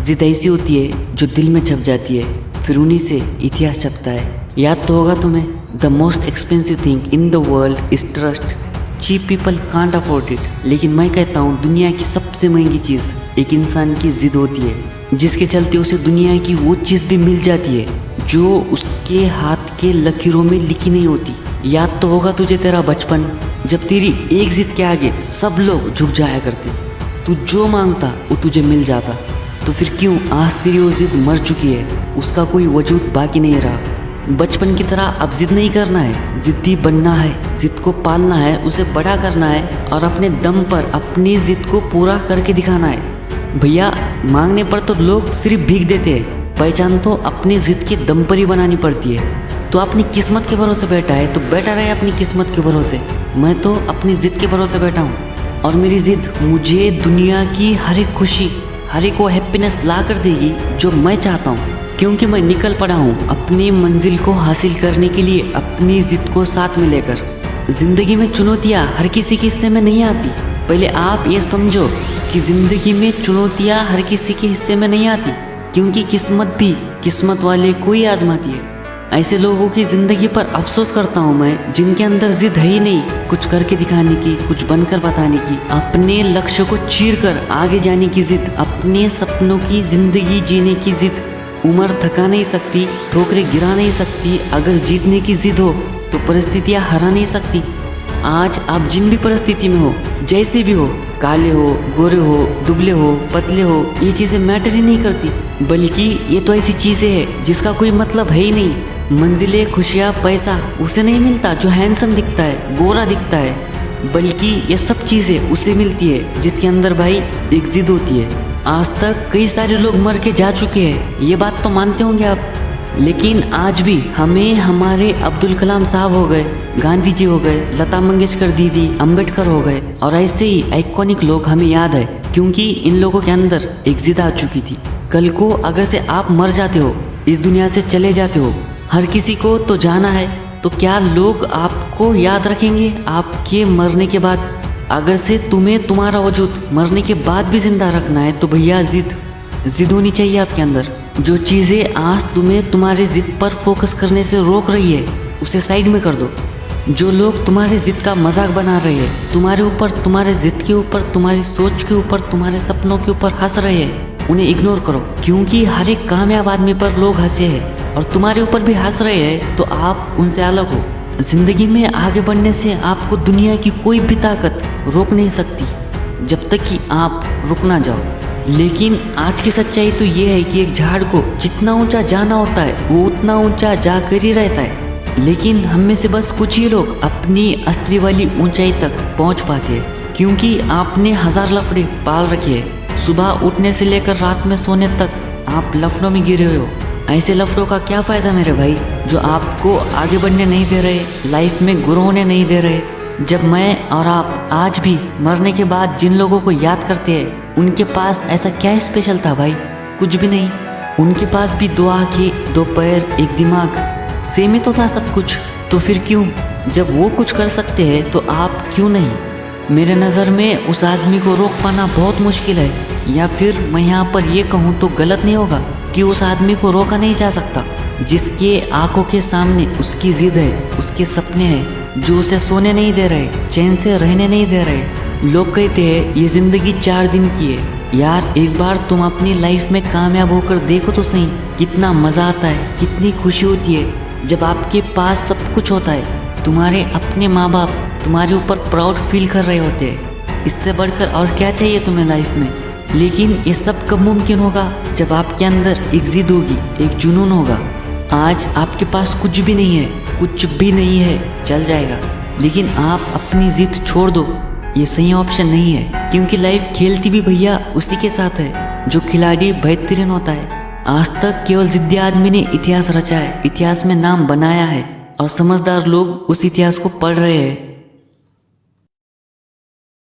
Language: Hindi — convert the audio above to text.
जिद ऐसी होती है जो दिल में छप जाती है, फिर उन्हीं से इतिहास छपता है। याद तो होगा तुम्हें, the most expensive thing in the world is trust, cheap people can't afford it. लेकिन मैं कहता हूँ दुनिया की सबसे महंगी चीज़ एक इंसान की जिद होती है, जिसके चलते उसे दुनिया की वो चीज़ भी मिल जाती है जो उसके हाथ के लकीरों में लिखी नहीं होती। याद तो होगा तुझे तेरा बचपन, जब तेरी एक जिद के आगे सब लोग झुक जाया करते, तू जो मांगता वो तुझे मिल जाता। तो फिर क्यों आज तेरी वो जिद मर चुकी है, उसका कोई वजूद बाकी नहीं रहा। बचपन की तरह अब जिद नहीं करना है, जिद्दी बनना है, जिद को पालना है, उसे बड़ा करना है और अपने दम पर अपनी जिद को पूरा करके दिखाना है। भैया मांगने पर तो लोग सिर्फ भीख देते हैं, पहचान तो अपनी जिद के दम पर ही बनानी पड़ती है। तो अपनी किस्मत के भरोसे बैठा है तो बैठा रहे अपनी किस्मत के भरोसे। मैं तो अपनी जिद के भरोसे बैठा हूँ और मेरी जिद मुझे दुनिया की हर एक खुशी, हर एक वो हैप्पीनेस ला कर देगी जो मैं चाहता हूँ, क्योंकि मैं निकल पड़ा हूँ अपनी मंजिल को हासिल करने के लिए अपनी जिद को साथ में लेकर। जिंदगी में चुनौतियाँ हर किसी के हिस्से में नहीं आती। पहले आप ये समझो कि जिंदगी में चुनौतियाँ हर किसी के हिस्से में नहीं आती, क्योंकि किस्मत भी किस्मत वाले को ही आजमाती है। ऐसे लोगों की जिंदगी पर अफसोस करता हूँ मैं, जिनके अंदर जिद है ही नहीं कुछ करके दिखाने की, कुछ बनकर बताने की, अपने लक्ष्य को चीर कर आगे जाने की जिद, अपने सपनों की जिंदगी जीने की जिद। उम्र थका नहीं सकती, ठोकरें गिरा नहीं सकती, अगर जीतने की जिद हो तो परिस्थितियाँ हरा नहीं सकती। आज आप जिन भी परिस्थिति में हो, जैसे भी हो, काले हो, गोरे हो, दुबले हो, पतले हो, ये चीज़ें मैटर ही नहीं करती, बल्कि ये तो ऐसी चीज़ें हैं जिसका कोई मतलब है ही नहीं। मंजिलें, खुशियाँ, पैसा उसे नहीं मिलता जो हैंडसम दिखता है, गोरा दिखता है, बल्कि ये सब चीज़ें उसे मिलती है जिसके अंदर भाई एक जिद होती है। आज तक कई सारे लोग मर के जा चुके हैं, ये बात तो मानते होंगे आप, लेकिन आज भी हमें हमारे अब्दुल कलाम साहब हो गए, गांधी जी हो गए, लता मंगेशकर दीदी, अंबेडकर हो गए और ऐसे ही आइकॉनिक लोग हमें याद है, क्योंकि इन लोगों के अंदर एक जिद आ चुकी थी। कल को अगर से आप मर जाते हो, इस दुनिया से चले जाते हो, हर किसी को तो जाना है, तो क्या लोग आपको याद रखेंगे आपके मरने के बाद? अगर से तुम्हें तुम्हारा वजूद मरने के बाद भी जिंदा रखना है तो भैया जिद होनी चाहिए आपके अंदर। जो चीज़ें आज तुम्हें तुम्हारे जिद पर फोकस करने से रोक रही है उसे साइड में कर दो। जो लोग तुम्हारे जिद का मजाक बना रहे हैं, तुम्हारे ऊपर, तुम्हारे जिद के ऊपर, तुम्हारी सोच के ऊपर, तुम्हारे सपनों के ऊपर हंस रहे हैं, उन्हें इग्नोर करो, क्योंकि हर एक कामयाब आदमी पर लोग हंसे हैं और तुम्हारे ऊपर भी हंस रहे हैं तो आप उनसे अलग हो। जिंदगी में आगे बढ़ने से आपको दुनिया की कोई भी ताकत रोक नहीं सकती जब तक कि आप रुक ना जाओ। लेकिन आज की सच्चाई तो ये है कि एक झाड़ को जितना ऊंचा जाना होता है वो उतना ऊंचा जाकर ही रहता है, लेकिन हम में से बस कुछ ही लोग अपनी असली वाली ऊंचाई तक पहुंच पाते हैं, क्योंकि आपने हजार लफड़े पाल रखे हैं। सुबह उठने से लेकर रात में सोने तक आप लफड़ों में गिरे हुए हो। ऐसे लफड़ों का क्या फ़ायदा मेरे भाई, जो आपको आगे बढ़ने नहीं दे रहे, लाइफ में ग्रो होने नहीं दे रहे। जब मैं और आप आज भी मरने के बाद जिन लोगों को याद करते हैं, उनके पास ऐसा क्या स्पेशल था भाई? कुछ भी नहीं। उनके पास भी दो आंखें, दो पैर, एक दिमाग, सेम ही तो था सब कुछ। तो फिर क्यों, जब वो कुछ कर सकते हैं तो आप क्यों नहीं? मेरे नज़र में उस आदमी को रोक पाना बहुत मुश्किल है, या फिर मैं यहाँ पर ये कहूँ तो गलत नहीं होगा कि उस आदमी को रोका नहीं जा सकता जिसके आंखों के सामने उसकी जिद है, उसके सपने हैं जो उसे सोने नहीं दे रहे, चैन से रहने नहीं दे रहे। लोग कहते हैं ये जिंदगी 4 दिन की है। यार एक बार तुम अपनी लाइफ में कामयाब होकर देखो तो सही, कितना मज़ा आता है, कितनी खुशी होती है जब आपके पास सब कुछ होता है, तुम्हारे अपने माँ बाप तुम्हारे ऊपर प्राउड फील कर रहे होते हैं। इससे बढ़कर और क्या चाहिए तुम्हें लाइफ में? लेकिन ये सब कब मुमकिन होगा? जब आपके अंदर एक जिद होगी, एक जुनून होगा। आज आपके पास कुछ भी नहीं है, कुछ भी नहीं है, चल जाएगा, लेकिन आप अपनी जिद छोड़ दो, ये सही ऑप्शन नहीं है, क्योंकि लाइफ खेलती भी भैया उसी के साथ है जो खिलाड़ी बेहतरीन होता है। आज तक केवल जिद्दी आदमी ने इतिहास रचा है, इतिहास में नाम बनाया है और समझदार लोग उस इतिहास को पढ़ रहे हैं।